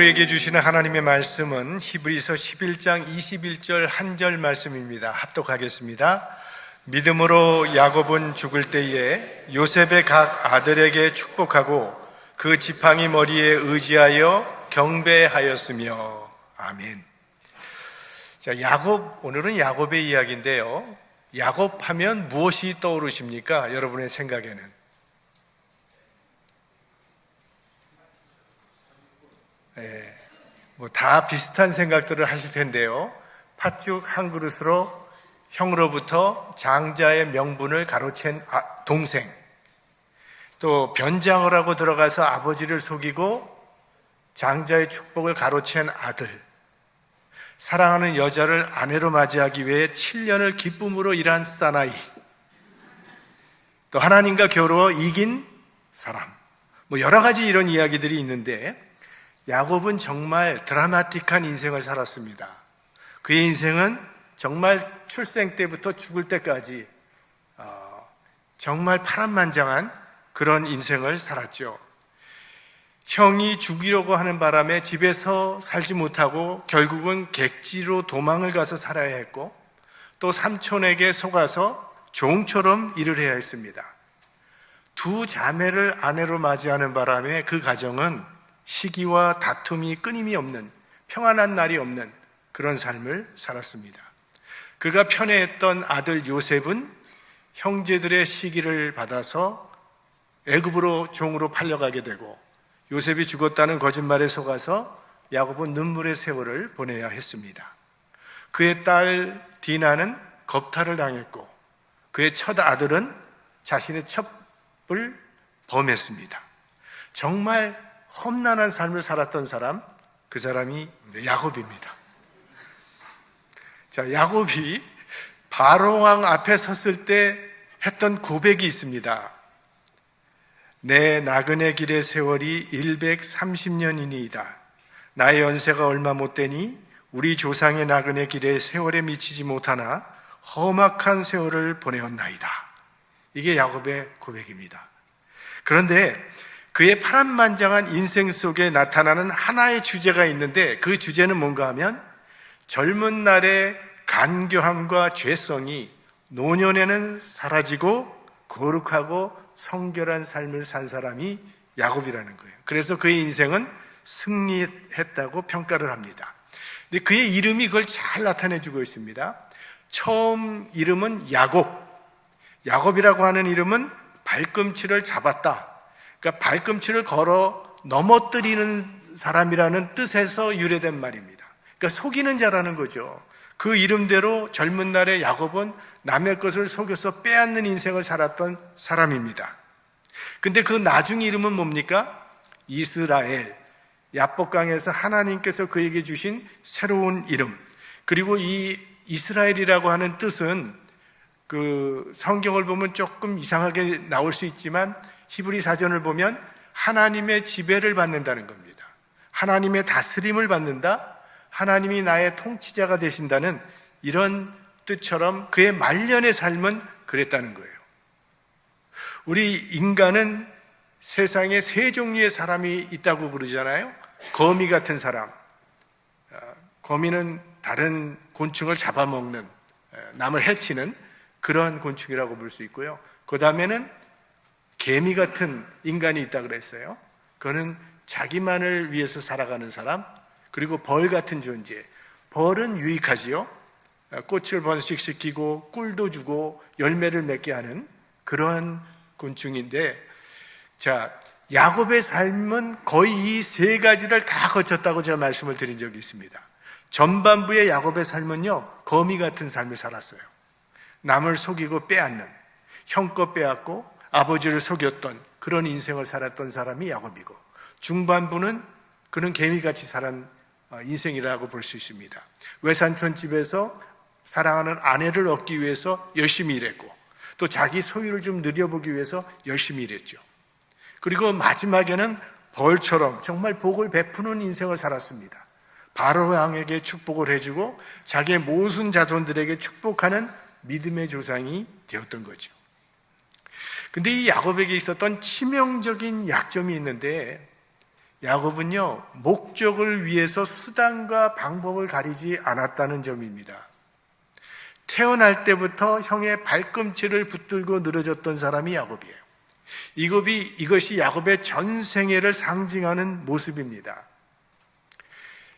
우리에게 주시는 하나님의 말씀은 히브리서 11장 21절 한 절 말씀입니다. 합독하겠습니다. 믿음으로 야곱은 죽을 때에 요셉의 각 아들에게 축복하고 그 지팡이 머리에 의지하여 경배하였으며. 아멘. 자, 오늘은 야곱의 이야기인데요. 야곱 하면 무엇이 떠오르십니까? 여러분의 생각에는? 다 비슷한 생각들을 하실 텐데요. 팥죽 한 그릇으로 형으로부터 장자의 명분을 가로챈 동생, 또 변장을 하고 들어가서 아버지를 속이고 장자의 축복을 가로챈 아들, 사랑하는 여자를 아내로 맞이하기 위해 7년을 기쁨으로 일한 사나이, 또 하나님과 겨루어 이긴 사람, 여러 가지 이런 이야기들이 있는데, 야곱은 정말 드라마틱한 인생을 살았습니다. 그의 인생은 정말 출생 때부터 죽을 때까지 정말 파란만장한 그런 인생을 살았죠. 형이 죽이려고 하는 바람에 집에서 살지 못하고 결국은 객지로 도망을 가서 살아야 했고, 또 삼촌에게 속아서 종처럼 일을 해야 했습니다. 두 자매를 아내로 맞이하는 바람에 그 가정은 시기와 다툼이 끊임이 없는, 평안한 날이 없는 그런 삶을 살았습니다. 그가 편애했던 아들 요셉은 형제들의 시기를 받아서 애굽으로 종으로 팔려가게 되고, 요셉이 죽었다는 거짓말에 속아서 야곱은 눈물의 세월을 보내야 했습니다. 그의 딸 디나는 겁탈을 당했고, 그의 첫 아들은 자신의 첩을 범했습니다. 정말 험난한 삶을 살았던 사람, 그 사람이 야곱입니다. 자, 야곱이 바로왕 앞에 섰을 때 했던 고백이 있습니다. 내 나그네 길의 세월이 130년이니이다. 나의 연세가 얼마 못 되니 우리 조상의 나그네 길의 세월에 미치지 못하나 험악한 세월을 보내었나이다. 이게 야곱의 고백입니다. 그런데 그의 파란만장한 인생 속에 나타나는 하나의 주제가 있는데, 그 주제는 뭔가 하면 젊은 날의 간교함과 죄성이 노년에는 사라지고 거룩하고 성결한 삶을 산 사람이 야곱이라는 거예요. 그래서 그의 인생은 승리했다고 평가를 합니다. 근데 그의 이름이 그걸 잘 나타내주고 있습니다. 처음 이름은 야곱. 야곱이라고 하는 이름은 발꿈치를 잡았다, 그러니까 발꿈치를 걸어 넘어뜨리는 사람이라는 뜻에서 유래된 말입니다. 그러니까 속이는 자라는 거죠. 그 이름대로 젊은 날에 야곱은 남의 것을 속여서 빼앗는 인생을 살았던 사람입니다. 근데 그 나중 이름은 뭡니까? 이스라엘. 야복강에서 하나님께서 그에게 주신 새로운 이름. 그리고 이 이스라엘이라고 하는 뜻은 그 성경을 보면 조금 이상하게 나올 수 있지만 히브리 사전을 보면 하나님의 지배를 받는다는 겁니다. 하나님의 다스림을 받는다, 하나님이 나의 통치자가 되신다는 이런 뜻처럼 그의 말년의 삶은 그랬다는 거예요. 우리 인간은 세상에 세 종류의 사람이 있다고 그러잖아요. 거미 같은 사람, 거미는 다른 곤충을 잡아먹는, 남을 해치는 그런 곤충이라고 볼 수 있고요. 그 다음에는 개미 같은 인간이 있다고 그랬어요. 그거는 자기만을 위해서 살아가는 사람. 그리고 벌 같은 존재. 벌은 유익하지요. 꽃을 번식시키고 꿀도 주고 열매를 맺게 하는 그러한 곤충인데, 자, 야곱의 삶은 거의 이 세 가지를 다 거쳤다고 제가 말씀을 드린 적이 있습니다. 전반부의 야곱의 삶은요, 거미 같은 삶을 살았어요. 남을 속이고 빼앗는, 형껏 빼앗고 아버지를 속였던 그런 인생을 살았던 사람이 야곱이고, 중반부는 그는 개미같이 살은 인생이라고 볼 수 있습니다. 외삼촌 집에서 사랑하는 아내를 얻기 위해서 열심히 일했고, 또 자기 소유를 좀 누려보기 위해서 열심히 일했죠. 그리고 마지막에는 벌처럼 정말 복을 베푸는 인생을 살았습니다. 바로 왕에게 축복을 해주고 자기의 모든 자손들에게 축복하는 믿음의 조상이 되었던 거죠. 근데 이 야곱에게 있었던 치명적인 약점이 있는데, 야곱은요, 목적을 위해서 수단과 방법을 가리지 않았다는 점입니다. 태어날 때부터 형의 발꿈치를 붙들고 늘어졌던 사람이 야곱이에요. 이것이 야곱의 전 생애를 상징하는 모습입니다.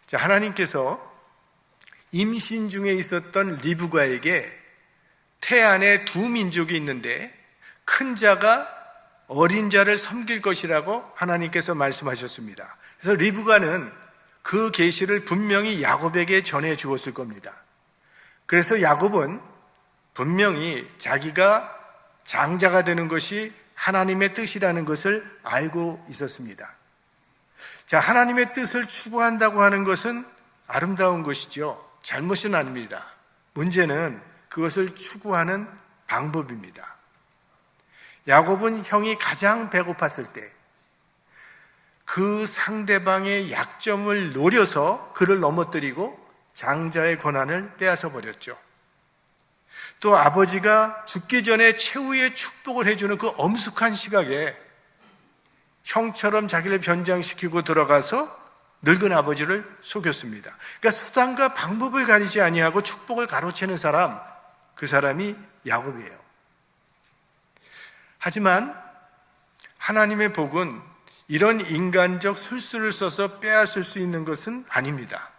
자, 하나님께서 임신 중에 있었던 리브가에게 태안에 두 민족이 있는데 큰 자가 어린 자를 섬길 것이라고 하나님께서 말씀하셨습니다. 그래서 리브가는 그 계시를 분명히 야곱에게 전해 주었을 겁니다. 그래서 야곱은 분명히 자기가 장자가 되는 것이 하나님의 뜻이라는 것을 알고 있었습니다. 자, 하나님의 뜻을 추구한다고 하는 것은 아름다운 것이죠. 잘못은 아닙니다. 문제는 그것을 추구하는 방법입니다. 야곱은 형이 가장 배고팠을 때 그 상대방의 약점을 노려서 그를 넘어뜨리고 장자의 권한을 빼앗아 버렸죠. 또 아버지가 죽기 전에 최후의 축복을 해주는 그 엄숙한 시각에 형처럼 자기를 변장시키고 들어가서 늙은 아버지를 속였습니다. 그러니까 수단과 방법을 가리지 아니하고 축복을 가로채는 사람, 그 사람이 야곱이에요. 하지만 하나님의 복은 이런 인간적 술수를 써서 빼앗을 수 있는 것은 아닙니다.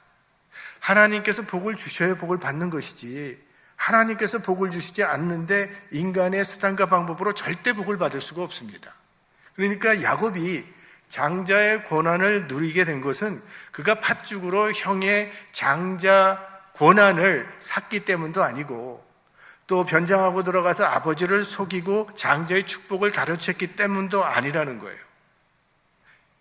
하나님께서 복을 주셔야 복을 받는 것이지, 하나님께서 복을 주시지 않는데 인간의 수단과 방법으로 절대 복을 받을 수가 없습니다. 그러니까 야곱이 장자의 권한을 누리게 된 것은 그가 팥죽으로 형의 장자 권한을 샀기 때문도 아니고, 또 변장하고 들어가서 아버지를 속이고 장자의 축복을 가로챘기 때문도 아니라는 거예요.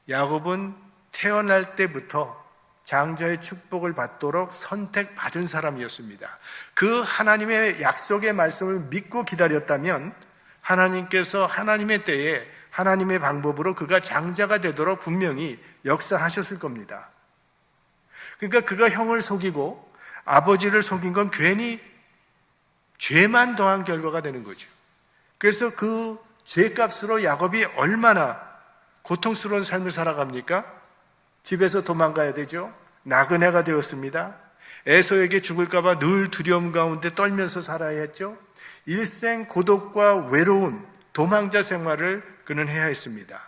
야곱은 태어날 때부터 장자의 축복을 받도록 선택받은 사람이었습니다. 그 하나님의 약속의 말씀을 믿고 기다렸다면 하나님께서 하나님의 때에 하나님의 방법으로 그가 장자가 되도록 분명히 역사하셨을 겁니다. 그러니까 그가 형을 속이고 아버지를 속인 건 괜히 죄만 더한 결과가 되는 거죠. 그래서 그 죄값으로 야곱이 얼마나 고통스러운 삶을 살아갑니까? 집에서 도망가야 되죠. 나그네가 되었습니다. 에서에게 죽을까봐 늘 두려움 가운데 떨면서 살아야 했죠. 일생 고독과 외로운 도망자 생활을 그는 해야 했습니다.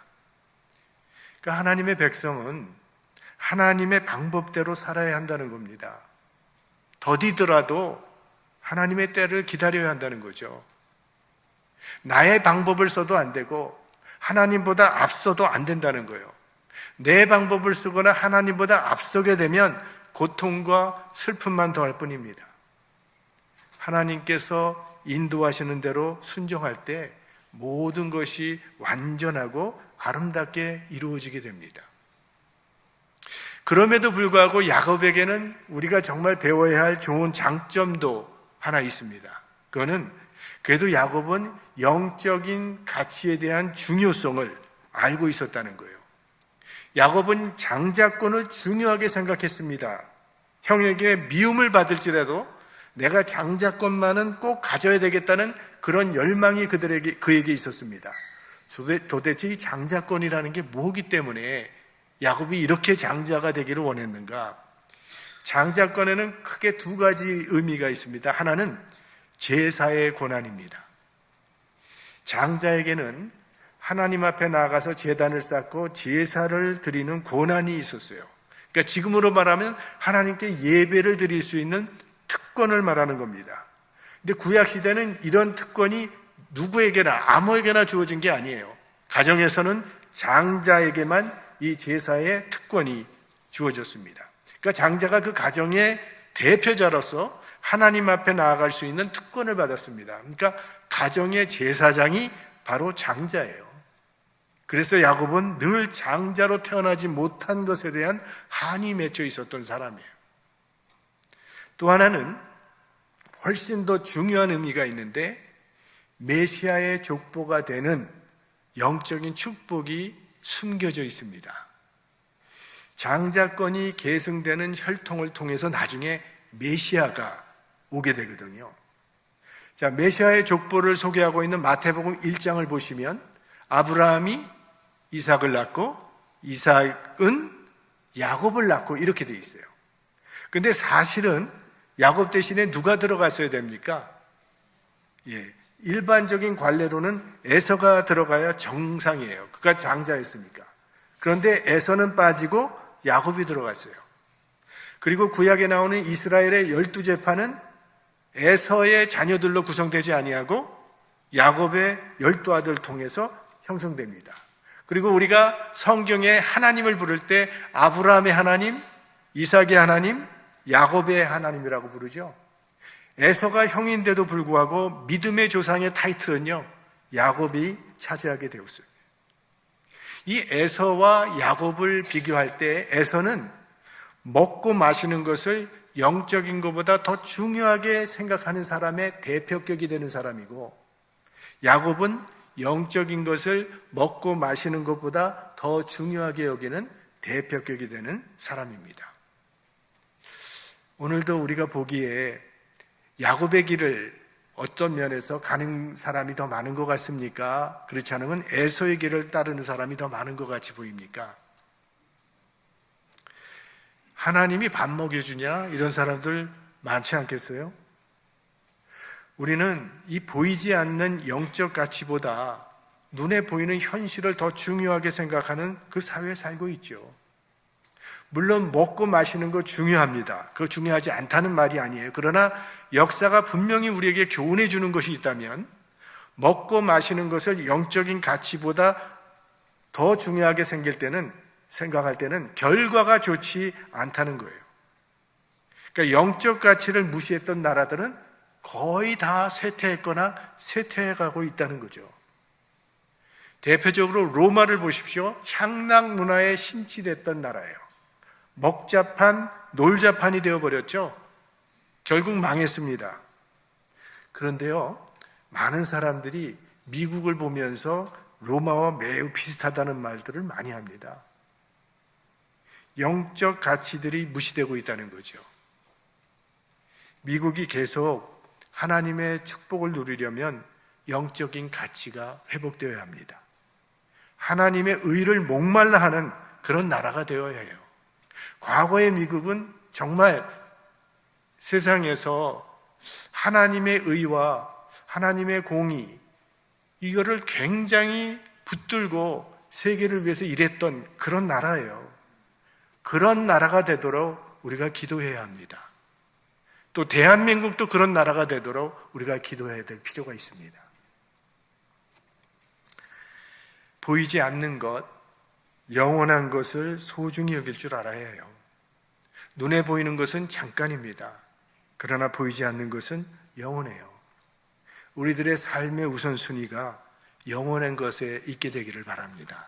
그러니까 하나님의 백성은 하나님의 방법대로 살아야 한다는 겁니다. 더디더라도 하나님의 때를 기다려야 한다는 거죠. 나의 방법을 써도 안 되고 하나님보다 앞서도 안 된다는 거예요. 내 방법을 쓰거나 하나님보다 앞서게 되면 고통과 슬픔만 더할 뿐입니다. 하나님께서 인도하시는 대로 순종할 때 모든 것이 완전하고 아름답게 이루어지게 됩니다. 그럼에도 불구하고 야곱에게는 우리가 정말 배워야 할 좋은 장점도 하나 있습니다. 그거는 그래도 야곱은 영적인 가치에 대한 중요성을 알고 있었다는 거예요. 야곱은 장자권을 중요하게 생각했습니다. 형에게 미움을 받을지라도 내가 장자권만은 꼭 가져야 되겠다는 그런 열망이 그에게 있었습니다. 도대체 이 장자권이라는 게 뭐기 때문에 야곱이 이렇게 장자가 되기를 원했는가? 장자권에는 크게 두 가지 의미가 있습니다. 하나는 제사의 권한입니다. 장자에게는 하나님 앞에 나아가서 제단을 쌓고 제사를 드리는 권한이 있었어요. 그러니까 지금으로 말하면 하나님께 예배를 드릴 수 있는 특권을 말하는 겁니다. 근데 구약시대는 이런 특권이 누구에게나 아무에게나 주어진 게 아니에요. 가정에서는 장자에게만 이 제사의 특권이 주어졌습니다. 그러니까 장자가 그 가정의 대표자로서 하나님 앞에 나아갈 수 있는 특권을 받았습니다. 그러니까 가정의 제사장이 바로 장자예요. 그래서 야곱은 늘 장자로 태어나지 못한 것에 대한 한이 맺혀 있었던 사람이에요. 또 하나는 훨씬 더 중요한 의미가 있는데 메시아의 족보가 되는 영적인 축복이 숨겨져 있습니다. 장자권이 계승되는 혈통을 통해서 나중에 메시아가 오게 되거든요. 자, 메시아의 족보를 소개하고 있는 마태복음 1장을 보시면 아브라함이 이삭을 낳고 이삭은 야곱을 낳고 이렇게 돼 있어요. 근데 사실은 야곱 대신에 누가 들어갔어야 됩니까? 일반적인 관례로는 에서가 들어가야 정상이에요. 그가 장자였으니까. 그런데 에서는 빠지고 야곱이 들어갔어요. 그리고 구약에 나오는 이스라엘의 12제파는 에서의 자녀들로 구성되지 아니하고 야곱의 12아들을 통해서 형성됩니다. 그리고 우리가 성경에 하나님을 부를 때 아브라함의 하나님, 이삭의 하나님, 야곱의 하나님이라고 부르죠. 에서가 형인데도 불구하고 믿음의 조상의 타이틀은요, 야곱이 차지하게 되었어요. 이 에서와 야곱을 비교할 때 에서는 먹고 마시는 것을 영적인 것보다 더 중요하게 생각하는 사람의 대표격이 되는 사람이고, 야곱은 영적인 것을 먹고 마시는 것보다 더 중요하게 여기는 대표격이 되는 사람입니다. 오늘도 우리가 보기에 야곱의 길을 어떤 면에서 가는 사람이 더 많은 것 같습니까? 그렇지 않으면 에서의 길을 따르는 사람이 더 많은 것 같이 보입니까? 하나님이 밥 먹여주냐? 이런 사람들 많지 않겠어요? 우리는 이 보이지 않는 영적 가치보다 눈에 보이는 현실을 더 중요하게 생각하는 그 사회에 살고 있죠. 물론 먹고 마시는 거 중요합니다. 그거 중요하지 않다는 말이 아니에요. 그러나 역사가 분명히 우리에게 교훈해 주는 것이 있다면 먹고 마시는 것을 영적인 가치보다 더 중요하게 생각할 때는 결과가 좋지 않다는 거예요. 그러니까 영적 가치를 무시했던 나라들은 거의 다 쇠퇴했거나 쇠퇴해가고 있다는 거죠. 대표적으로 로마를 보십시오. 향락 문화에 신치됐던 나라예요. 먹자판, 놀자판이 되어버렸죠. 결국 망했습니다. 그런데요, 많은 사람들이 미국을 보면서 로마와 매우 비슷하다는 말들을 많이 합니다. 영적 가치들이 무시되고 있다는 거죠. 미국이 계속 하나님의 축복을 누리려면 영적인 가치가 회복되어야 합니다. 하나님의 의를 목말라 하는 그런 나라가 되어야 해요. 과거의 미국은 정말 세상에서 하나님의 의와 하나님의 공의, 이거를 굉장히 붙들고 세계를 위해서 일했던 그런 나라예요. 그런 나라가 되도록 우리가 기도해야 합니다. 또 대한민국도 그런 나라가 되도록 우리가 기도해야 될 필요가 있습니다. 보이지 않는 것, 영원한 것을 소중히 여길 줄 알아야 해요. 눈에 보이는 것은 잠깐입니다. 그러나 보이지 않는 것은 영원해요. 우리들의 삶의 우선순위가 영원한 것에 있게 되기를 바랍니다.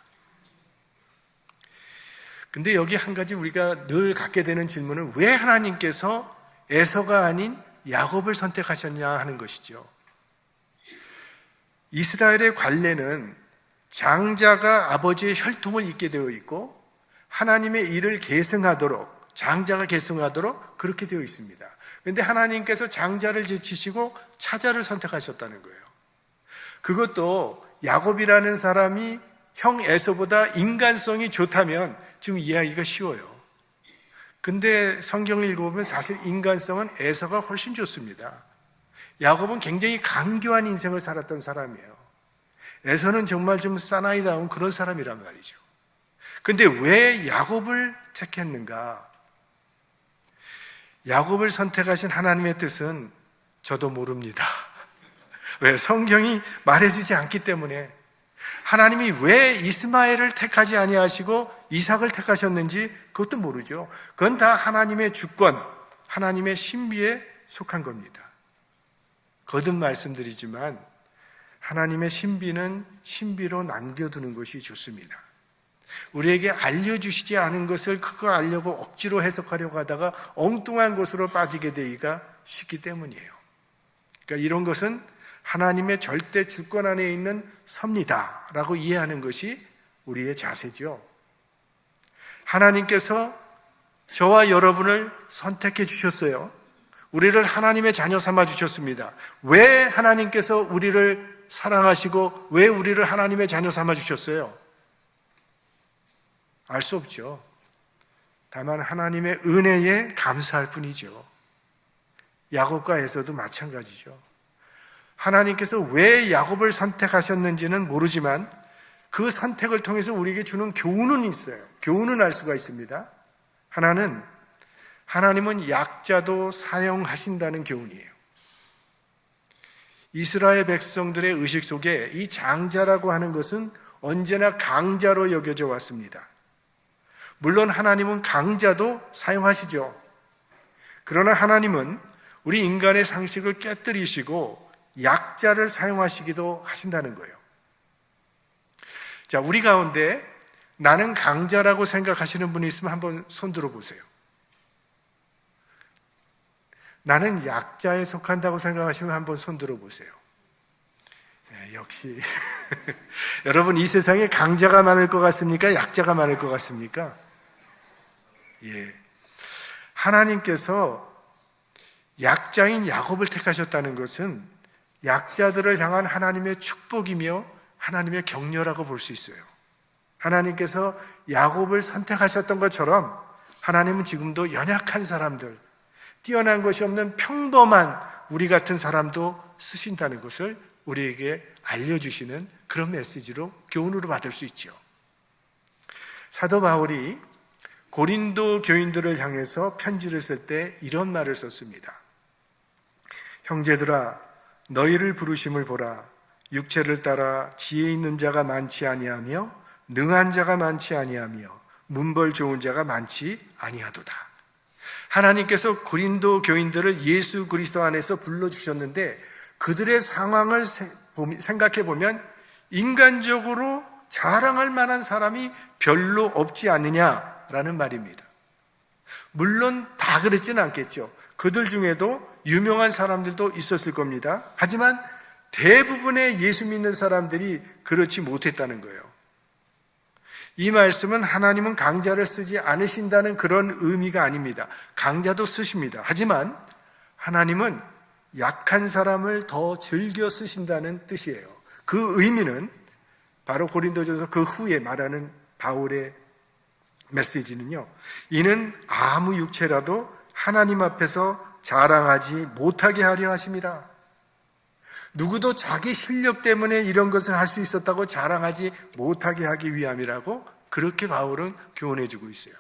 근데 여기 한 가지 우리가 늘 갖게 되는 질문은 왜 하나님께서 에서가 아닌 야곱을 선택하셨냐 하는 것이죠. 이스라엘의 관례는 장자가 아버지의 혈통을 잇게 되어 있고 하나님의 일을 계승하도록, 장자가 계승하도록 그렇게 되어 있습니다. 그런데 하나님께서 장자를 제치시고 차자를 선택하셨다는 거예요. 그것도 야곱이라는 사람이 형 에서보다 인간성이 좋다면 좀 이해하기가 쉬워요. 근데 성경을 읽어보면 사실 인간성은 에서가 훨씬 좋습니다. 야곱은 굉장히 간교한 인생을 살았던 사람이에요. 에서는 정말 좀 사나이다운 그런 사람이란 말이죠. 근데 왜 야곱을 택했는가? 야곱을 선택하신 하나님의 뜻은 저도 모릅니다. 왜? 성경이 말해주지 않기 때문에. 하나님이 왜 이스마엘을 택하지 아니하시고 이삭을 택하셨는지 그것도 모르죠. 그건 다 하나님의 주권, 하나님의 신비에 속한 겁니다. 거듭 말씀드리지만 하나님의 신비는 신비로 남겨두는 것이 좋습니다. 우리에게 알려주시지 않은 것을 그거 알려고 억지로 해석하려고 하다가 엉뚱한 것으로 빠지게 되기가 쉽기 때문이에요. 그러니까 이런 것은 하나님의 절대 주권 안에 있는 섭리다라고 이해하는 것이 우리의 자세죠. 하나님께서 저와 여러분을 선택해 주셨어요. 우리를 하나님의 자녀 삼아 주셨습니다. 왜 하나님께서 우리를 사랑하시고 왜 우리를 하나님의 자녀 삼아 주셨어요? 알 수 없죠. 다만 하나님의 은혜에 감사할 뿐이죠. 야곱과 에서도 마찬가지죠. 하나님께서 왜 야곱을 선택하셨는지는 모르지만 그 선택을 통해서 우리에게 주는 교훈은 있어요. 교훈은 알 수가 있습니다. 하나님은 약자도 사용하신다는 교훈이에요. 이스라엘 백성들의 의식 속에 이 장자라고 하는 것은 언제나 강자로 여겨져 왔습니다. 물론 하나님은 강자도 사용하시죠. 그러나 하나님은 우리 인간의 상식을 깨뜨리시고 약자를 사용하시기도 하신다는 거예요. 자, 우리 가운데 나는 강자라고 생각하시는 분이 있으면 한번 손 들어보세요. 나는 약자에 속한다고 생각하시면 한번 손 들어보세요. 네, 역시 여러분, 이 세상에 강자가 많을 것 같습니까? 약자가 많을 것 같습니까? 예. 하나님께서 약자인 야곱을 택하셨다는 것은 약자들을 향한 하나님의 축복이며 하나님의 격려라고 볼 수 있어요. 하나님께서 야곱을 선택하셨던 것처럼 하나님은 지금도 연약한 사람들, 뛰어난 것이 없는 평범한 우리 같은 사람도 쓰신다는 것을 우리에게 알려주시는 그런 메시지로, 교훈으로 받을 수 있죠. 사도 바울이 고린도 교인들을 향해서 편지를 쓸 때 이런 말을 썼습니다. 형제들아, 너희를 부르심을 보라. 육체를 따라 지혜 있는 자가 많지 아니하며 능한 자가 많지 아니하며 문벌 좋은 자가 많지 아니하도다. 하나님께서 고린도 교인들을 예수 그리스도 안에서 불러주셨는데 그들의 상황을 생각해 보면 인간적으로 자랑할 만한 사람이 별로 없지 않느냐라는 말입니다. 물론 다 그렇지는 않겠죠. 그들 중에도 유명한 사람들도 있었을 겁니다. 하지만 대부분의 예수 믿는 사람들이 그렇지 못했다는 거예요. 이 말씀은 하나님은 강자를 쓰지 않으신다는 그런 의미가 아닙니다. 강자도 쓰십니다. 하지만 하나님은 약한 사람을 더 즐겨 쓰신다는 뜻이에요. 그 의미는 바로 고린도전서 그 후에 말하는 바울의 메시지는요, 이는 아무 육체라도 하나님 앞에서 자랑하지 못하게 하려 하심이라. 누구도 자기 실력 때문에 이런 것을 할 수 있었다고 자랑하지 못하게 하기 위함이라고 그렇게 바울은 교훈해주고 있어요.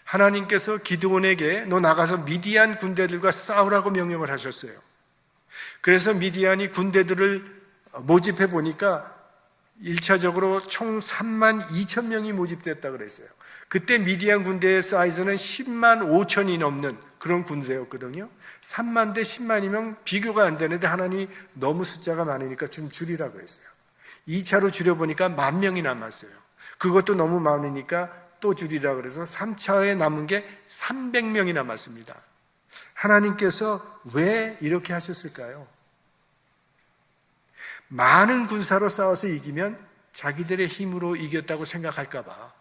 하나님께서 기드온에게 너 나가서 미디안 군대들과 싸우라고 명령을 하셨어요. 그래서 미디안이 군대들을 모집해 보니까 1차적으로 총 3만 2천 명이 모집됐다 그랬어요. 그때 미디안 군대의 사이즈는 10만 5천이 넘는 그런 군대였거든요. 3만 대 10만이면 비교가 안 되는데 하나님이 너무 숫자가 많으니까 좀 줄이라고 했어요. 2차로 줄여보니까 10,000명이 남았어요. 그것도 너무 많으니까 또 줄이라고 그래서 3차에 남은 게 300명이 남았습니다. 하나님께서 왜 이렇게 하셨을까요? 많은 군사로 싸워서 이기면 자기들의 힘으로 이겼다고 생각할까 봐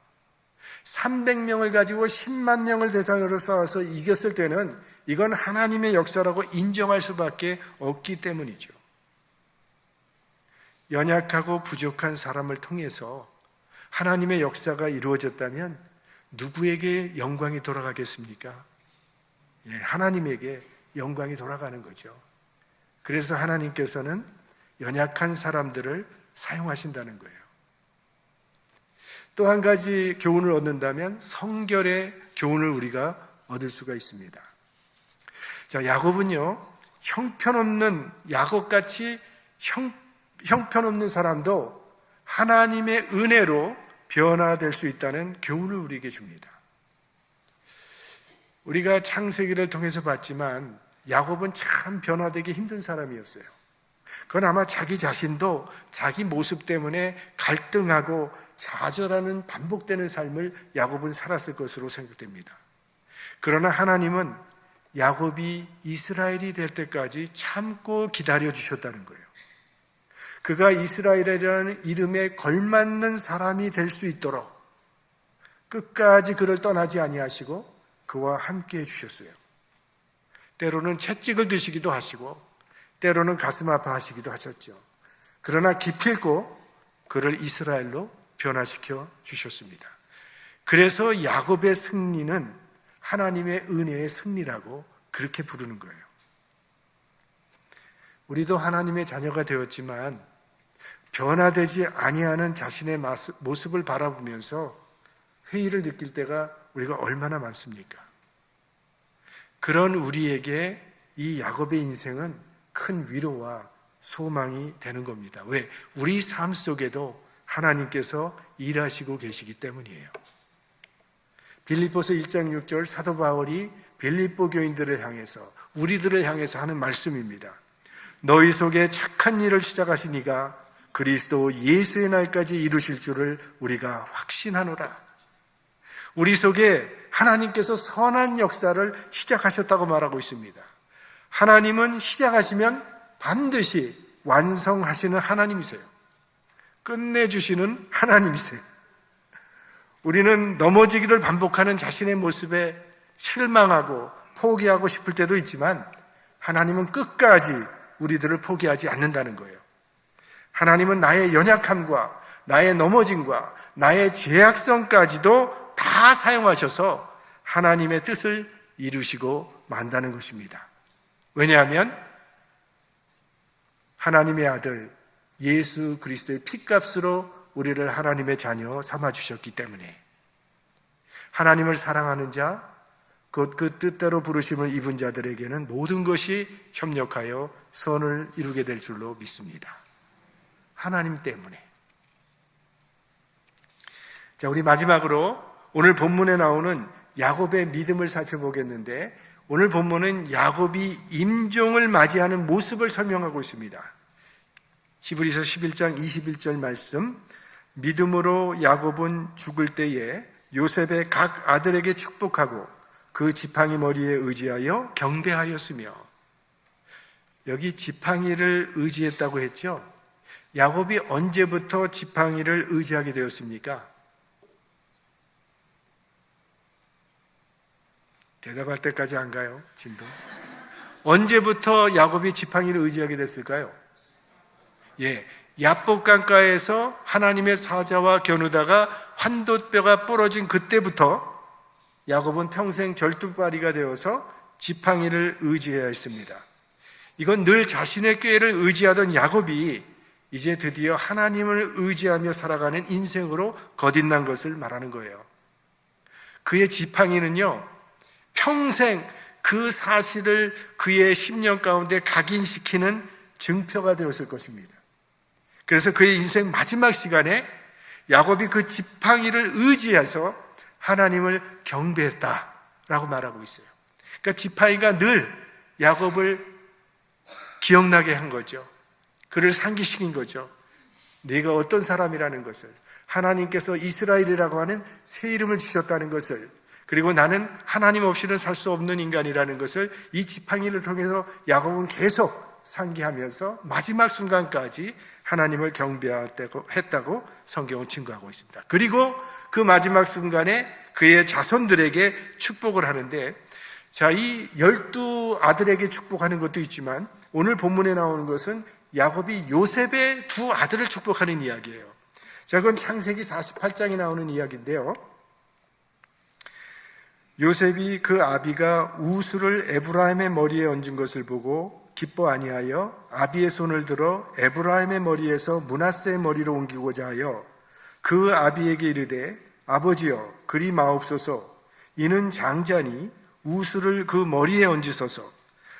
300명을 가지고 10만 명을 대상으로 싸워서 이겼을 때는 이건 하나님의 역사라고 인정할 수밖에 없기 때문이죠. 연약하고 부족한 사람을 통해서 하나님의 역사가 이루어졌다면 누구에게 영광이 돌아가겠습니까? 예, 하나님에게 영광이 돌아가는 거죠. 그래서 하나님께서는 연약한 사람들을 사용하신다는 거예요. 또 한 가지 교훈을 얻는다면 성결의 교훈을 우리가 얻을 수가 있습니다. 자, 야곱은요, 형편없는, 야곱같이 형편없는 사람도 하나님의 은혜로 변화될 수 있다는 교훈을 우리에게 줍니다. 우리가 창세기를 통해서 봤지만 야곱은 참 변화되기 힘든 사람이었어요. 그건 아마 자기 자신도 자기 모습 때문에 갈등하고 좌절하는 반복되는 삶을 야곱은 살았을 것으로 생각됩니다. 그러나 하나님은 야곱이 이스라엘이 될 때까지 참고 기다려 주셨다는 거예요. 그가 이스라엘이라는 이름에 걸맞는 사람이 될 수 있도록 끝까지 그를 떠나지 아니하시고 그와 함께 해주셨어요. 때로는 채찍을 드시기도 하시고 때로는 가슴 아파하시기도 하셨죠. 그러나 기필코 그를 이스라엘로 변화시켜 주셨습니다. 그래서 야곱의 승리는 하나님의 은혜의 승리라고 그렇게 부르는 거예요. 우리도 하나님의 자녀가 되었지만 변화되지 아니하는 자신의 모습을 바라보면서 회의를 느낄 때가 우리가 얼마나 많습니까? 그런 우리에게 이 야곱의 인생은 큰 위로와 소망이 되는 겁니다. 왜? 우리 삶 속에도 하나님께서 일하시고 계시기 때문이에요. 빌립보서 1장 6절 사도 바울이 빌립보 교인들을 향해서, 우리들을 향해서 하는 말씀입니다. 너희 속에 착한 일을 시작하신 이가 그리스도 예수의 날까지 이루실 줄을 우리가 확신하노라. 우리 속에 하나님께서 선한 역사를 시작하셨다고 말하고 있습니다. 하나님은 시작하시면 반드시 완성하시는 하나님이세요. 끝내주시는 하나님이세요. 우리는 넘어지기를 반복하는 자신의 모습에 실망하고 포기하고 싶을 때도 있지만 하나님은 끝까지 우리들을 포기하지 않는다는 거예요. 하나님은 나의 연약함과 나의 넘어짐과 나의 죄악성까지도 다 사용하셔서 하나님의 뜻을 이루시고 만다는 것입니다. 왜냐하면 하나님의 아들 예수 그리스도의 피값으로 우리를 하나님의 자녀 삼아주셨기 때문에 하나님을 사랑하는 자, 곧 그 뜻대로 부르심을 입은 자들에게는 모든 것이 협력하여 선을 이루게 될 줄로 믿습니다. 하나님 때문에. 자, 우리 마지막으로 오늘 본문에 나오는 야곱의 믿음을 살펴보겠는데, 오늘 본문은 야곱이 임종을 맞이하는 모습을 설명하고 있습니다. 히브리서 11장 21절 말씀, 믿음으로 야곱은 죽을 때에 요셉의 각 아들에게 축복하고 그 지팡이 머리에 의지하여 경배하였으며, 여기 지팡이를 의지했다고 했죠. 야곱이 언제부터 지팡이를 의지하게 되었습니까? 대답할 때까지 안 가요, 진도. 언제부터 야곱이 지팡이를 의지하게 됐을까요? 야복 강가에서 하나님의 사자와 겨누다가 환도뼈가 부러진 그때부터 야곱은 평생 절뚝발이가 되어서 지팡이를 의지해야 했습니다. 이건 늘 자신의 꾀를 의지하던 야곱이 이제 드디어 하나님을 의지하며 살아가는 인생으로 거듭난 것을 말하는 거예요. 그의 지팡이는요, 평생 그 사실을 그의 심령 가운데 각인시키는 증표가 되었을 것입니다. 그래서 그의 인생 마지막 시간에 야곱이 그 지팡이를 의지해서 하나님을 경배했다라고 말하고 있어요. 그러니까 지팡이가 늘 야곱을 기억나게 한 거죠. 그를 상기시킨 거죠. 네가 어떤 사람이라는 것을, 하나님께서 이스라엘이라고 하는 새 이름을 주셨다는 것을, 그리고 나는 하나님 없이는 살 수 없는 인간이라는 것을 이 지팡이를 통해서 야곱은 계속 상기하면서 마지막 순간까지 하나님을 경배했다고 성경은 증거하고 있습니다. 그리고 그 마지막 순간에 그의 자손들에게 축복을 하는데, 자, 이 12아들에게 축복하는 것도 있지만 오늘 본문에 나오는 것은 야곱이 요셉의 두 아들을 축복하는 이야기예요. 자, 그건 창세기 48장에 나오는 이야기인데요. 요셉이 그 아비가 우수를 에브라임의 머리에 얹은 것을 보고 기뻐 아니하여 아비의 손을 들어 에브라임의 머리에서 므낫세의 머리로 옮기고자 하여 그 아비에게 이르되, 아버지여 그리 마옵소서. 이는 장자니 우수를 그 머리에 얹으소서.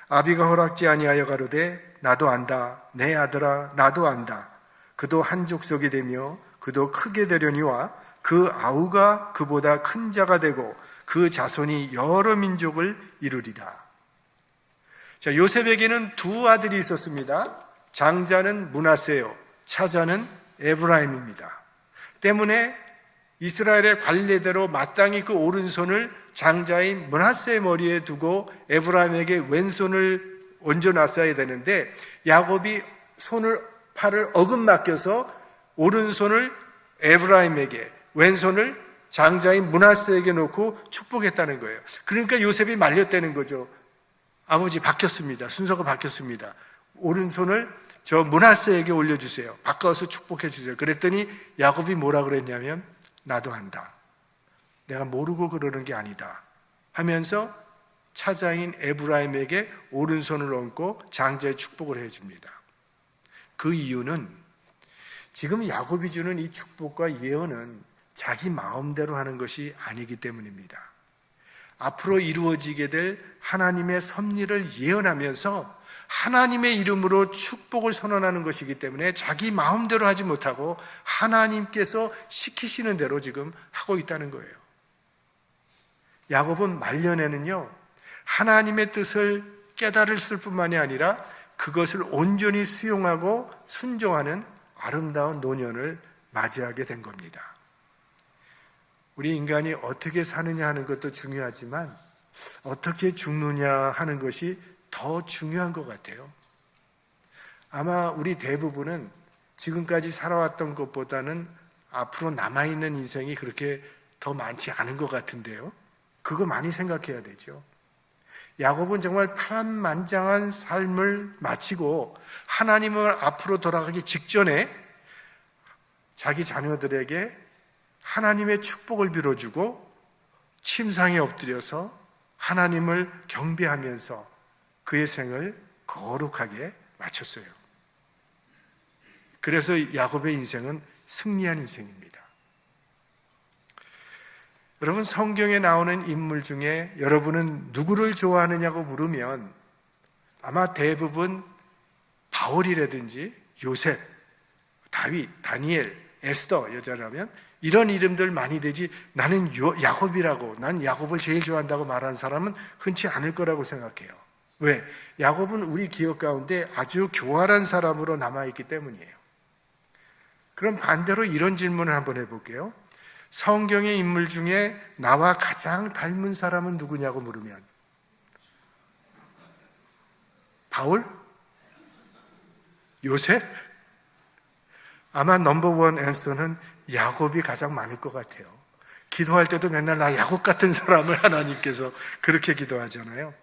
아비가 허락지 아니하여 가로되, 나도 안다. 내 아들아, 나도 안다. 그도 한 족속이 되며 그도 크게 되려니와 그 아우가 그보다 큰 자가 되고 그 자손이 여러 민족을 이루리라. 자, 요셉에게는 두 아들이 있었습니다. 장자는 므낫세요, 차자는 에브라임입니다. 때문에 이스라엘의 관례대로 마땅히 그 오른손을 장자인 므낫세의 머리에 두고 에브라임에게 왼손을 얹어놨어야 되는데, 야곱이 팔을 어긋맡겨서 오른손을 에브라임에게, 왼손을 장자인 므낫세에게 놓고 축복했다는 거예요. 그러니까 요셉이 말렸다는 거죠. 아버지 바뀌었습니다. 순서가 바뀌었습니다. 오른손을 저 므낫세에게 올려주세요. 바꿔서 축복해 주세요. 그랬더니 야곱이 뭐라 그랬냐면 나도 안다. 내가 모르고 그러는 게 아니다 하면서 차자인 에브라임에게 오른손을 얹고 장자의 축복을 해줍니다. 그 이유는 지금 야곱이 주는 이 축복과 예언은 자기 마음대로 하는 것이 아니기 때문입니다. 앞으로 이루어지게 될 하나님의 섭리를 예언하면서 하나님의 이름으로 축복을 선언하는 것이기 때문에 자기 마음대로 하지 못하고 하나님께서 시키시는 대로 지금 하고 있다는 거예요. 야곱은 말년에는요, 하나님의 뜻을 깨달을 뿐만이 아니라 그것을 온전히 수용하고 순종하는 아름다운 노년을 맞이하게 된 겁니다. 우리 인간이 어떻게 사느냐 하는 것도 중요하지만 어떻게 죽느냐 하는 것이 더 중요한 것 같아요. 아마 우리 대부분은 지금까지 살아왔던 것보다는 앞으로 남아있는 인생이 그렇게 더 많지 않은 것 같은데요. 그거 많이 생각해야 되죠. 야곱은 정말 파란만장한 삶을 마치고 하나님을 앞으로 돌아가기 직전에 자기 자녀들에게 하나님의 축복을 빌어주고 침상에 엎드려서 하나님을 경배하면서 그의 생을 거룩하게 마쳤어요. 그래서 야곱의 인생은 승리한 인생입니다. 여러분, 성경에 나오는 인물 중에 여러분은 누구를 좋아하느냐고 물으면 아마 대부분 바울이라든지 요셉, 다윗, 다니엘, 에스더 여자라면 이런 이름들 많이 되지 나는 야곱이라고, 난 야곱을 제일 좋아한다고 말하는 사람은 흔치 않을 거라고 생각해요. 왜? 야곱은 우리 기억 가운데 아주 교활한 사람으로 남아있기 때문이에요. 그럼 반대로 이런 질문을 한번 해볼게요. 성경의 인물 중에 나와 가장 닮은 사람은 누구냐고 물으면 바울? 요셉? 아마 넘버원 앤서는 야곱이 가장 많을 것 같아요. 기도할 때도 맨날 나 야곱 같은 사람을 하나님께서 그렇게 기도하잖아요.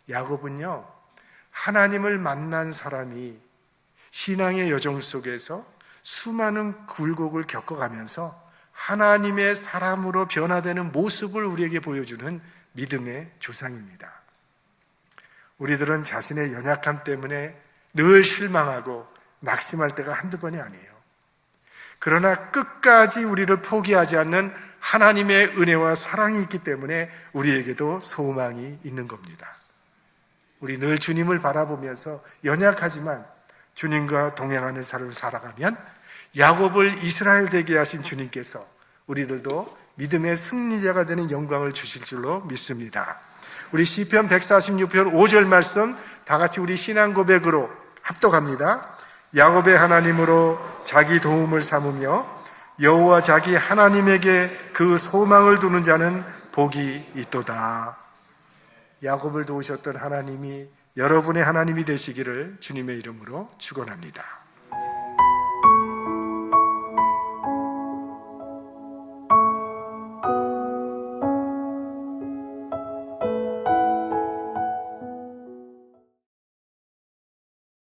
야곱은요, 하나님을 만난 사람이 신앙의 여정 속에서 수많은 굴곡을 겪어가면서 하나님의 사람으로 변화되는 모습을 우리에게 보여주는 믿음의 조상입니다. 우리들은 자신의 연약함 때문에 늘 실망하고 낙심할 때가 한두 번이 아니에요. 그러나 끝까지 우리를 포기하지 않는 하나님의 은혜와 사랑이 있기 때문에 우리에게도 소망이 있는 겁니다. 우리 늘 주님을 바라보면서 연약하지만 주님과 동행하는 삶을 살아가면 야곱을 이스라엘 되게 하신 주님께서 우리들도 믿음의 승리자가 되는 영광을 주실 줄로 믿습니다. 우리 시편 146편 5절 말씀 다 같이 우리 신앙 고백으로 합독합니다. 야곱의 하나님으로 자기 도움을 삼으며 여호와 자기 하나님에게 그 소망을 두는 자는 복이 있도다. 야곱을 도우셨던 하나님이 여러분의 하나님이 되시기를 주님의 이름으로 축원합니다.